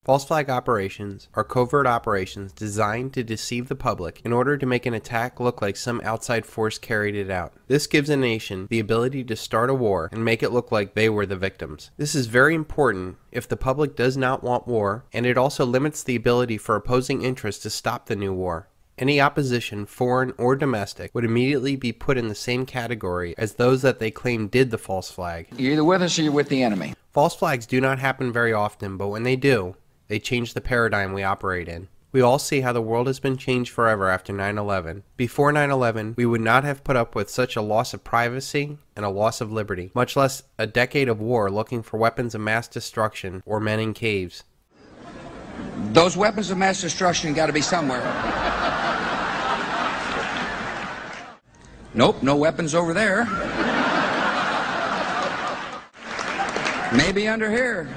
False flag operations are covert operations designed to deceive the public in order to make an attack look like some outside force carried it out. This gives a nation the ability to start a war and make it look like they were the victims. This is very important if the public does not want war, and it also limits the ability for opposing interests to stop the new war. Any opposition, foreign or domestic, would immediately be put in the same category as those that they claim did the false flag. You're either with us or you're with the enemy. False flags do not happen very often, but when they do, they change the paradigm we operate in. We all see how the world has been changed forever after 9/11. Before 9/11, we would not have put up with such a loss of privacy and a loss of liberty, much less a decade of war looking for weapons of mass destruction or men in caves. Those weapons of mass destruction got to be somewhere. Nope, no weapons over there. Maybe under here.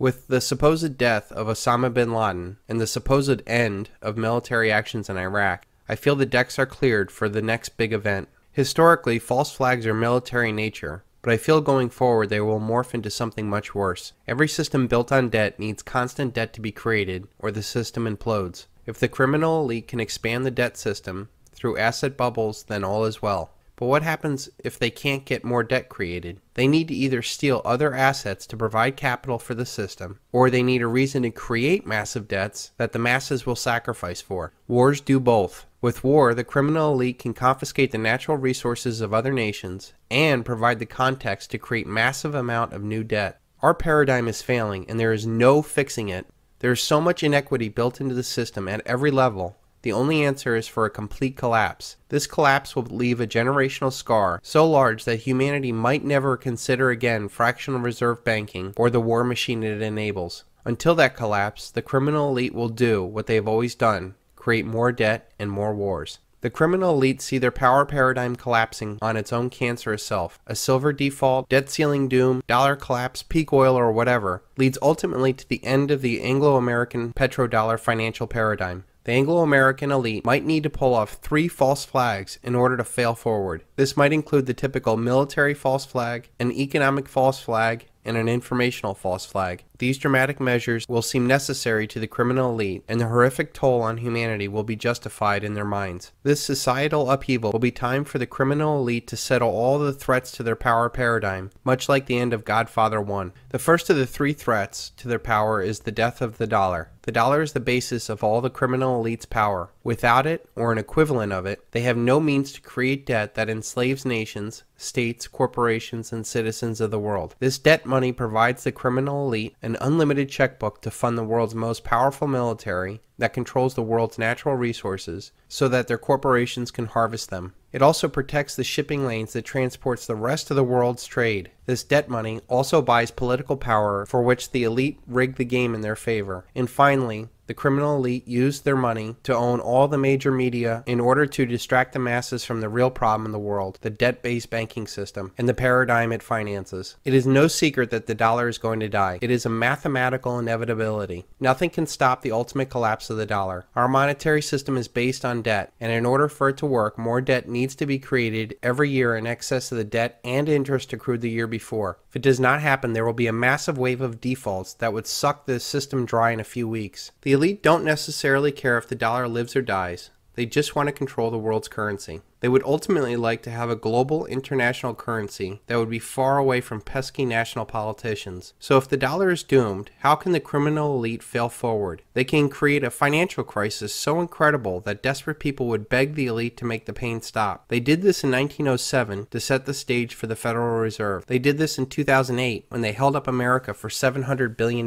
With the supposed death of Osama bin Laden and the supposed end of military actions in Iraq, I feel the decks are cleared for the next big event. Historically, false flags are military in nature, but I feel going forward they will morph into something much worse. Every system built on debt needs constant debt to be created, or the system implodes. If the criminal elite can expand the debt system through asset bubbles, then all is well. But what happens if they can't get more debt created? They need to either steal other assets to provide capital for the system, or they need a reason to create massive debts that the masses will sacrifice for. Wars do both. With war, the criminal elite can confiscate the natural resources of other nations and provide the context to create massive amount of new debt. Our paradigm is failing, and there is no fixing it. There is so much inequity built into the system at every level. The only answer is for a complete collapse. This collapse will leave a generational scar so large that humanity might never consider again fractional reserve banking or the war machine it enables. Until that collapse, the criminal elite will do what they have always done: create more debt and more wars. The criminal elite see their power paradigm collapsing on its own cancerous self. A silver default, debt ceiling doom, dollar collapse, peak oil, or whatever leads ultimately to the end of the Anglo-American petrodollar financial paradigm. The Anglo-American elite might need to pull off 3 false flags in order to fail forward. This might include the typical military false flag, an economic false flag, and an informational false flag. These dramatic measures will seem necessary to the criminal elite, and the horrific toll on humanity will be justified in their minds. This societal upheaval will be time for the criminal elite to settle all the threats to their power paradigm, much like the end of Godfather 1. The first of the 3 threats to their power is the death of the dollar. The dollar is the basis of all the criminal elite's power. Without it, or an equivalent of it, they have no means to create debt that enslaves nations, states, corporations, and citizens of the world. This debt money provides the criminal elite an unlimited checkbook to fund the world's most powerful military that controls the world's natural resources so that their corporations can harvest them. It also protects the shipping lanes that transports the rest of the world's trade. This debt money also buys political power for which the elite rig the game in their favor. And finally, the criminal elite used their money to own all the major media in order to distract the masses from the real problem in the world, the debt-based banking system, and the paradigm it finances. It is no secret that the dollar is going to die. It is a mathematical inevitability. Nothing can stop the ultimate collapse of the dollar. Our monetary system is based on debt, and in order for it to work, more debt needs to be created every year in excess of the debt and interest accrued the year before. If it does not happen, there will be a massive wave of defaults that would suck the system dry in a few weeks. The elite don't necessarily care if the dollar lives or dies. They just want to control the world's currency. They would ultimately like to have a global international currency that would be far away from pesky national politicians. So if the dollar is doomed, how can the criminal elite fail forward? They can create a financial crisis so incredible that desperate people would beg the elite to make the pain stop. They did this in 1907 to set the stage for the Federal Reserve. They did this in 2008 when they held up America for $700 billion.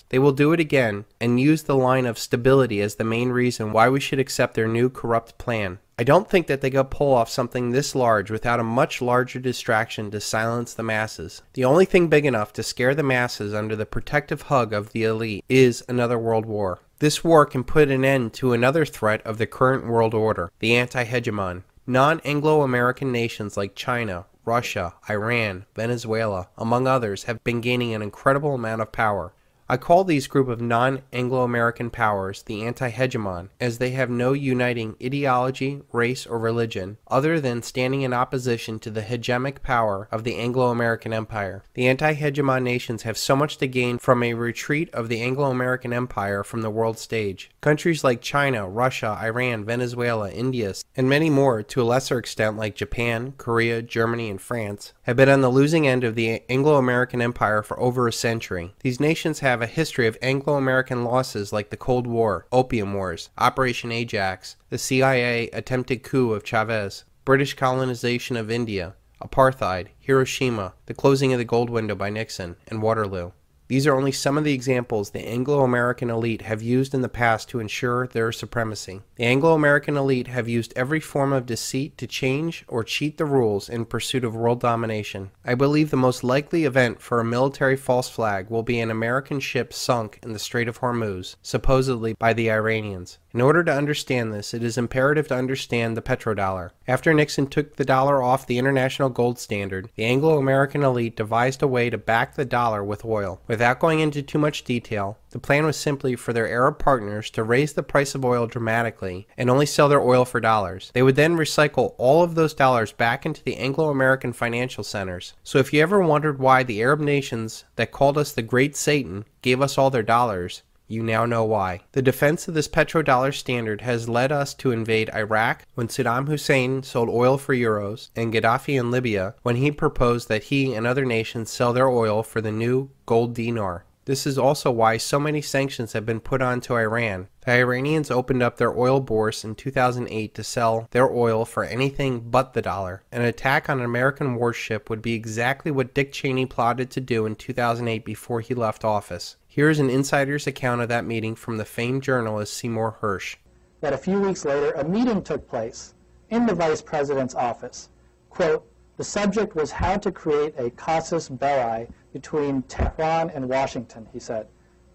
They will do it again and use the line of stability as the main reason why we should accept their new corrupt plan. I don't think that they could pull off something this large without a much larger distraction to silence the masses. The only thing big enough to scare the masses under the protective hug of the elite is another world war. This war can put an end to another threat of the current world order, the anti-hegemon. Non-Anglo-American nations like China, Russia, Iran, Venezuela, among others, have been gaining an incredible amount of power. I call these group of non-Anglo-American powers the anti-hegemon, as they have no uniting ideology, race, or religion, other than standing in opposition to the hegemonic power of the Anglo-American Empire. The anti-hegemon nations have so much to gain from a retreat of the Anglo-American Empire from the world stage. Countries like China, Russia, Iran, Venezuela, India, and many more, to a lesser extent like Japan, Korea, Germany, and France, have been on the losing end of the Anglo-American Empire for over a century. These nations have a history of Anglo-American losses like the Cold War, Opium Wars, Operation Ajax, the CIA attempted coup of Chavez, British colonization of India, apartheid, Hiroshima, the closing of the gold window by Nixon, and Waterloo. These are only some of the examples the Anglo-American elite have used in the past to ensure their supremacy. The Anglo-American elite have used every form of deceit to change or cheat the rules in pursuit of world domination. I believe the most likely event for a military false flag will be an American ship sunk in the Strait of Hormuz, supposedly by the Iranians. In order to understand this, it is imperative to understand the petrodollar. After Nixon took the dollar off the international gold standard, the Anglo-American elite devised a way to back the dollar with oil. Without going into too much detail, the plan was simply for their Arab partners to raise the price of oil dramatically and only sell their oil for dollars. They would then recycle all of those dollars back into the Anglo-American financial centers. So if you ever wondered why the Arab nations that called us the Great Satan gave us all their dollars, you now know why. The defense of this petrodollar standard has led us to invade Iraq when Saddam Hussein sold oil for euros, and Gaddafi in Libya when he proposed that he and other nations sell their oil for the new gold dinar. This is also why so many sanctions have been put on to Iran. The Iranians opened up their oil bourse in 2008 to sell their oil for anything but the dollar. An attack on an American warship would be exactly what Dick Cheney plotted to do in 2008 before he left office. Here is an insider's account of that meeting from the famed journalist Seymour Hersh. That a few weeks later, a meeting took place in the vice president's office. Quote, the subject was how to create a casus belli between Tehran and Washington, he said.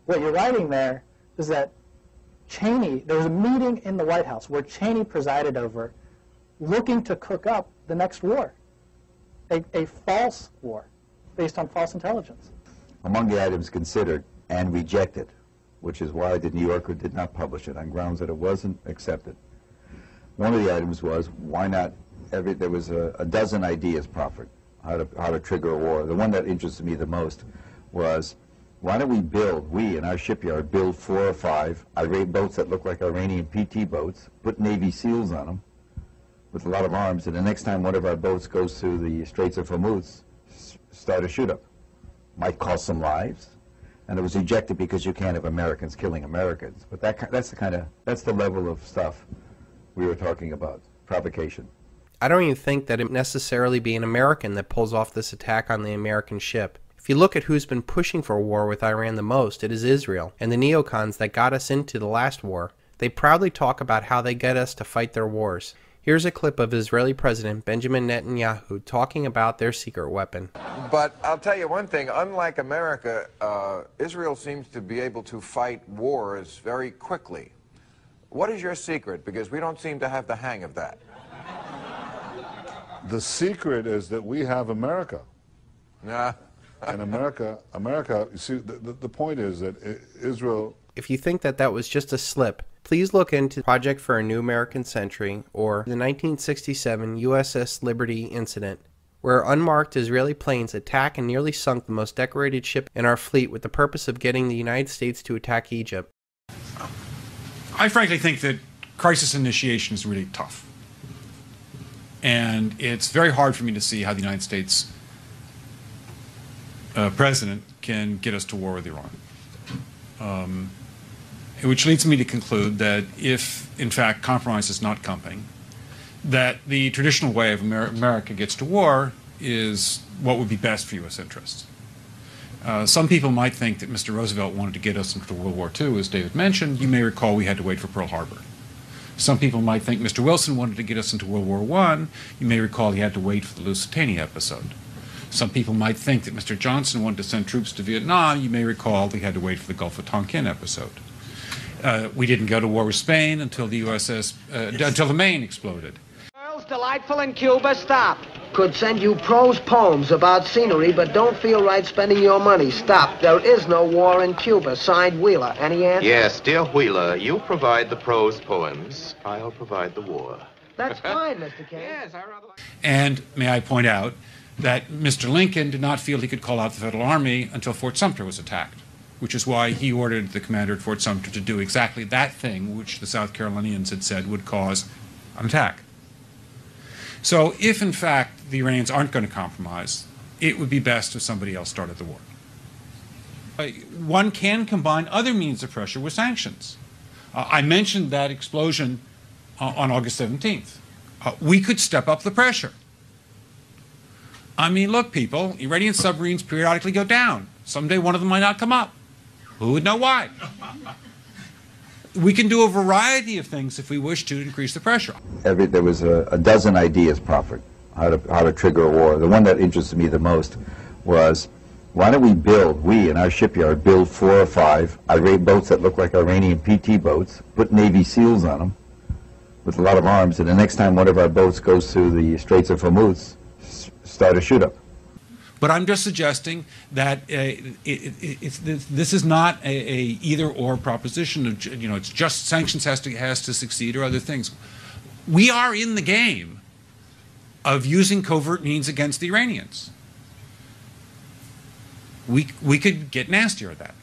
What you're writing there is that Cheney, there was a meeting in the White House where Cheney presided over, looking to cook up the next war, a false war based on false intelligence. Among the items considered and rejected, which is why the New Yorker did not publish it, on grounds that it wasn't accepted. One of the items was, why not, there was a dozen ideas proffered, how to trigger a war. The one that interested me the most was, why don't we in our shipyard, build 4 or 5 boats that look like Iranian PT boats, put Navy SEALs on them with a lot of arms, and the next time one of our boats goes through the Straits of Hormuz, start a shoot-up. Might cost some lives, and it was rejected because you can't have Americans killing Americans. But that's the level of stuff we were talking about, provocation. I don't even think that it necessarily be an American that pulls off this attack on the American ship. If you look at who's been pushing for a war with Iran the most, it is Israel, and the neocons that got us into the last war. They proudly talk about how they get us to fight their wars. Here's a clip of Israeli President Benjamin Netanyahu talking about their secret weapon. But I'll tell you one thing, unlike America, Israel seems to be able to fight wars very quickly. What is your secret? Because we don't seem to have the hang of that. The secret is that we have America. Nah. And America, you see, the point is that Israel... If you think that that was just a slip, please look into Project for a New American Century or the 1967 USS Liberty incident, where unmarked Israeli planes attacked and nearly sunk the most decorated ship in our fleet with the purpose of getting the United States to attack Egypt. I frankly think that crisis initiation is really tough. And it's very hard for me to see how the United States president can get us to war with Iran. Which leads me to conclude that if, in fact, compromise is not coming, that the traditional way of America gets to war is what would be best for U.S. interests. Some people might think that Mr. Roosevelt wanted to get us into World War II, as David mentioned. You may recall we had to wait for Pearl Harbor. Some people might think Mr. Wilson wanted to get us into World War I. You may recall he had to wait for the Lusitania episode. Some people might think that Mr. Johnson wanted to send troops to Vietnam. You may recall he had to wait for the Gulf of Tonkin episode. We didn't go to war with Spain until the USS, until the Maine exploded. Girls delightful in Cuba, stop. could send you prose poems about scenery, but don't feel right spending your money. Stop. There is no war in Cuba. Signed, Wheeler. Any answer? Yes, dear Wheeler, you provide the prose poems. I'll provide the war. That's fine, Mr. Kane. Yes, I rather like... And may I point out that Mr. Lincoln did not feel he could call out the Federal Army until Fort Sumter was attacked, which is why he ordered the commander at Fort Sumter to do exactly that thing which the South Carolinians had said would cause an attack. So if, in fact, the Iranians aren't going to compromise, it would be best if somebody else started the war. One can combine other means of pressure with sanctions. I mentioned that explosion on August 17th. We could step up the pressure. I mean, look, people, Iranian submarines periodically go down. Someday one of them might not come up. Who would know why? We can do a variety of things if we wish to increase the pressure. There was a dozen ideas proffered how to trigger a war. The one that interested me the most was, why don't we in our shipyard build 4 or 5 Iranian boats that look like Iranian PT boats, put Navy SEALs on them with a lot of arms, and the next time one of our boats goes through the Straits of Hormuz, start a shoot-up. But I'm just suggesting that this is not a either-or proposition. Of, it's just sanctions has to succeed or other things. We are in the game of using covert means against the Iranians. We could get nastier at that.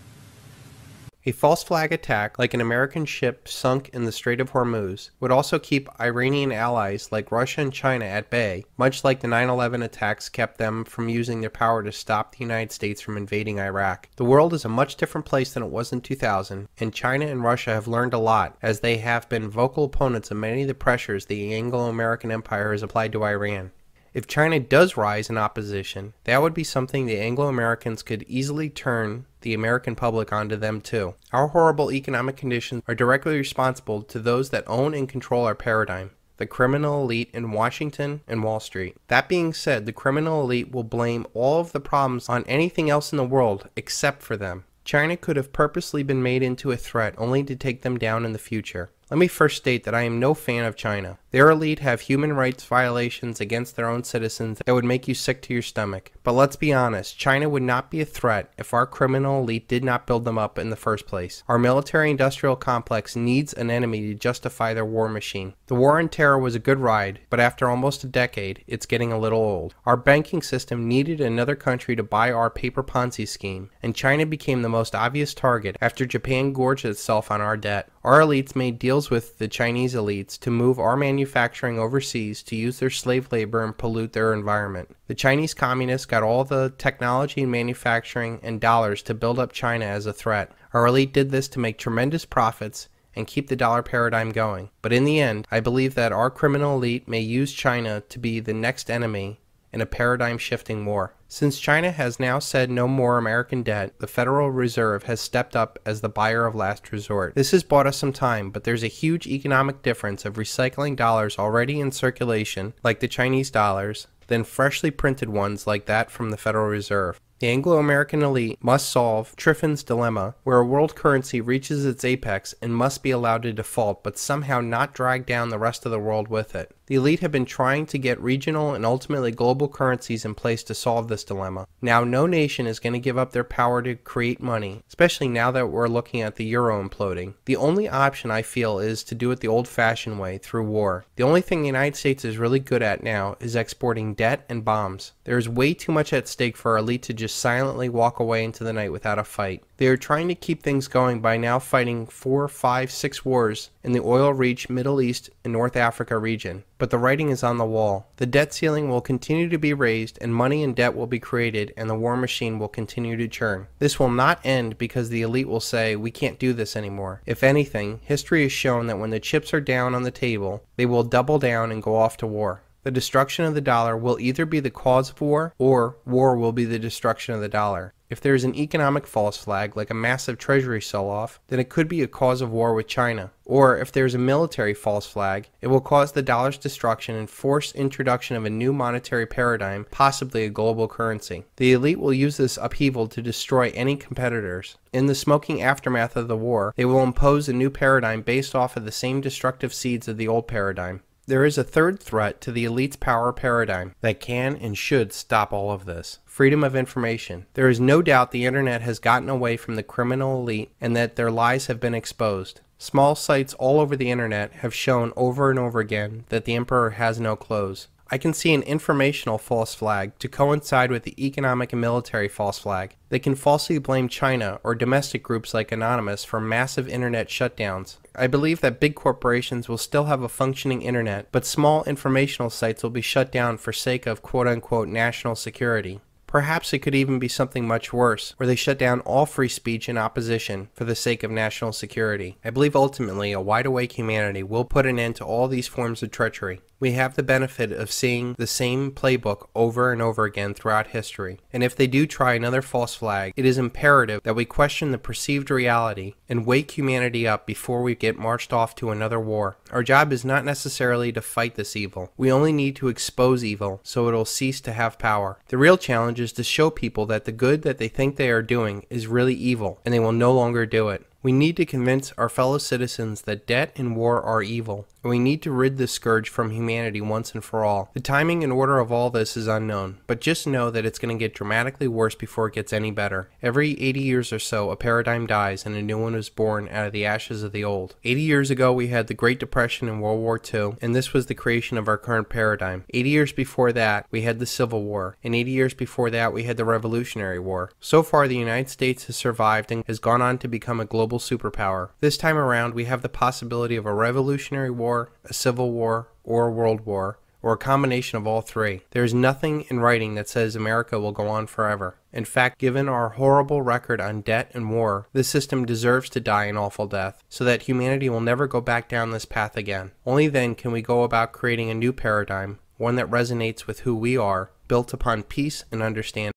A false flag attack, like an American ship sunk in the Strait of Hormuz, would also keep Iranian allies like Russia and China at bay, much like the 9/11 attacks kept them from using their power to stop the United States from invading Iraq. The world is a much different place than it was in 2000, and China and Russia have learned a lot, as they have been vocal opponents of many of the pressures the Anglo-American empire has applied to Iran. If China does rise in opposition, that would be something the Anglo-Americans could easily turn the American public onto them too. Our horrible economic conditions are directly responsible to those that own and control our paradigm, the criminal elite in Washington and Wall Street. That being said, the criminal elite will blame all of the problems on anything else in the world except for them. China could have purposely been made into a threat only to take them down in the future. Let me first state that I am no fan of China. Their elite have human rights violations against their own citizens that would make you sick to your stomach. But let's be honest, China would not be a threat if our criminal elite did not build them up in the first place. Our military-industrial complex needs an enemy to justify their war machine. The war on terror was a good ride, but after almost a decade, it's getting a little old. Our banking system needed another country to buy our paper Ponzi scheme, and China became the most obvious target after Japan gorged itself on our debt. Our elites made deals with the Chinese elites to move our manufacturing overseas to use their slave labor and pollute their environment. The Chinese communists got all the technology and manufacturing and dollars to build up China as a threat. Our elite did this to make tremendous profits and keep the dollar paradigm going. But in the end, I believe that our criminal elite may use China to be the next enemy in a paradigm-shifting war. Since China has now said no more American debt, the Federal Reserve has stepped up as the buyer of last resort. This has bought us some time, but there's a huge economic difference of recycling dollars already in circulation, like the Chinese dollars, than freshly printed ones like that from the Federal Reserve. The Anglo-American elite must solve Triffin's dilemma, where a world currency reaches its apex and must be allowed to default, but somehow not drag down the rest of the world with it. The elite have been trying to get regional and ultimately global currencies in place to solve this dilemma. Now, no nation is going to give up their power to create money, especially now that we're looking at the euro imploding. The only option, I feel, is to do it the old-fashioned way, through war. The only thing the United States is really good at now is exporting debt and bombs. There is way too much at stake for our elite to just silently walk away into the night without a fight. They are trying to keep things going by now fighting 4, 5, 6 wars in the oil-rich Middle East and North Africa region. But the writing is on the wall. The debt ceiling will continue to be raised, and money and debt will be created, and the war machine will continue to churn. This will not end because the elite will say, we can't do this anymore. If anything, history has shown that when the chips are down on the table, they will double down and go off to war. The destruction of the dollar will either be the cause of war, or war will be the destruction of the dollar. If there is an economic false flag, like a massive treasury sell-off, then it could be a cause of war with China. Or if there is a military false flag, it will cause the dollar's destruction and force introduction of a new monetary paradigm, possibly a global currency. The elite will use this upheaval to destroy any competitors. In the smoking aftermath of the war, they will impose a new paradigm based off of the same destructive seeds of the old paradigm. There is a third threat to the elite's power paradigm that can and should stop all of this. Freedom of information. There is no doubt the internet has gotten away from the criminal elite and that their lies have been exposed. Small sites all over the internet have shown over and over again that the emperor has no clothes. I can see an informational false flag to coincide with the economic and military false flag. They can falsely blame China or domestic groups like Anonymous for massive internet shutdowns. I believe that big corporations will still have a functioning internet, but small informational sites will be shut down for sake of quote-unquote national security. Perhaps it could even be something much worse, where they shut down all free speech and opposition for the sake of national security. I believe ultimately a wide-awake humanity will put an end to all these forms of treachery. We have the benefit of seeing the same playbook over and over again throughout history, and if they do try another false flag, it is imperative that we question the perceived reality and wake humanity up before we get marched off to another war. Our job is not necessarily to fight this evil. We only need to expose evil so it'll cease to have power. The real challenge is to show people that the good that they think they are doing is really evil, and they will no longer do it. We need to convince our fellow citizens that debt and war are evil, and we need to rid this scourge from humanity once and for all. The timing and order of all this is unknown, but just know that it's going to get dramatically worse before it gets any better. Every 80 years or so, a paradigm dies and a new one is born out of the ashes of the old. 80 years ago, we had the Great Depression and World War II, and this was the creation of our current paradigm. 80 years before that, we had the Civil War, and 80 years before that, we had the Revolutionary War. So far, the United States has survived and has gone on to become a global superpower. This time around, we have the possibility of a revolutionary war, a civil war, or a world war, or a combination of all three. There is nothing in writing that says America will go on forever. In fact, given our horrible record on debt and war, this system deserves to die an awful death, so that humanity will never go back down this path again. Only then can we go about creating a new paradigm, one that resonates with who we are, built upon peace and understanding.